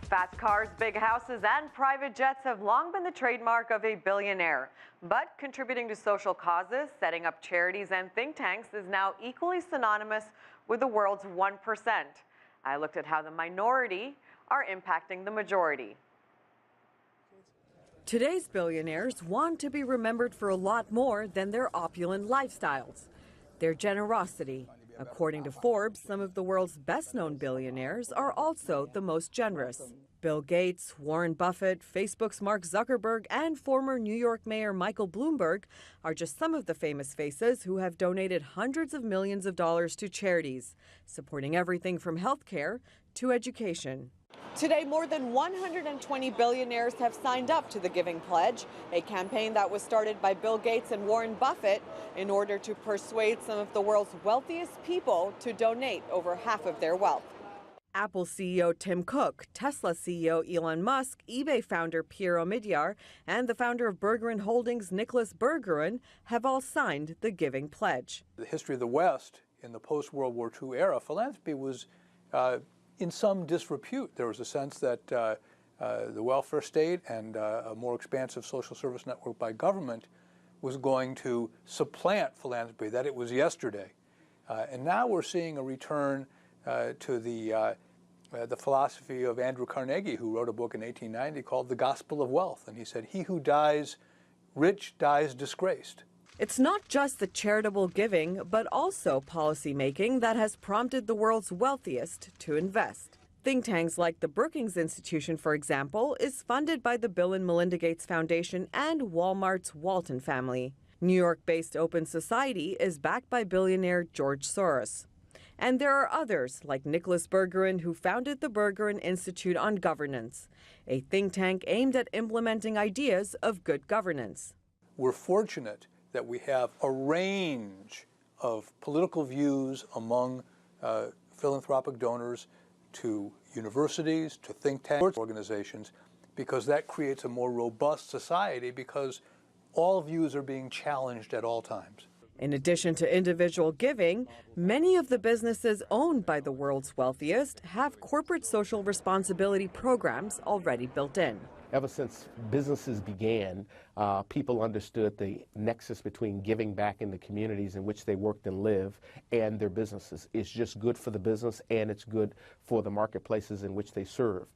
Fast cars, big houses, and private jets have long been the trademark of a billionaire. But contributing to social causes, setting up charities, and think tanks is now equally synonymous with the world's 1%. I looked at how the minority are impacting the majority. Today's billionaires want to be remembered for a lot more than their opulent lifestyles. Their generosity. According to Forbes, some of the world's best-known billionaires are also the most generous. Bill Gates, Warren Buffett, Facebook's Mark Zuckerberg, and former New York Mayor Michael Bloomberg are just some of the famous faces who have donated hundreds of millions of dollars to charities, supporting everything from healthcare to education. Today, more than 120 billionaires have signed up to the Giving Pledge, a campaign that was started by Bill Gates and Warren Buffett in order to persuade some of the world's wealthiest people to donate over half of their wealth. Apple CEO Tim Cook, Tesla CEO Elon Musk, eBay founder Pierre Omidyar, and the founder of Bergeron Holdings, Nicholas Bergeron, have all signed the Giving Pledge. The history of the West in the post-World War II era, philanthropy was in some disrepute. There was a sense that the welfare state and a more expansive social service network by government was going to supplant philanthropy, that it was yesterday. And now we're seeing a return to the philosophy of Andrew Carnegie, who wrote a book in 1890 called The Gospel of Wealth. And he said, "He who dies rich dies disgraced." It's not just the charitable giving, but also policy making that has prompted the world's wealthiest to invest. Think tanks like the Brookings Institution, for example, is funded by the Bill and Melinda Gates Foundation and Walmart's Walton family. New York-based Open Society is backed by billionaire George Soros. And there are others, like Nicholas Bergeron, who founded the Bergeron Institute on Governance, a think tank aimed at implementing ideas of good governance. We're fortunate that we have a range of political views among philanthropic donors to universities, to think tanks, organizations, because that creates a more robust society because all views are being challenged at all times. In addition to individual giving, many of the businesses owned by the world's wealthiest have corporate social responsibility programs already built in. Ever since businesses began, people understood the nexus between giving back in the communities in which they worked and live and their businesses. It's just good for the business and it's good for the marketplaces in which they serve.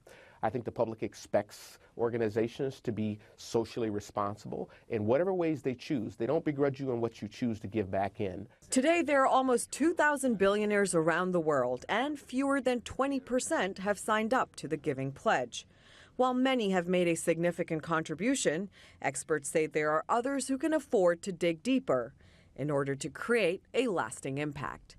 I think the public expects organizations to be socially responsible in whatever ways they choose. They don't begrudge you on what you choose to give back in. Today, there are almost 2,000 billionaires around the world, and fewer than 20% have signed up to the Giving Pledge. While many have made a significant contribution, experts say there are others who can afford to dig deeper in order to create a lasting impact.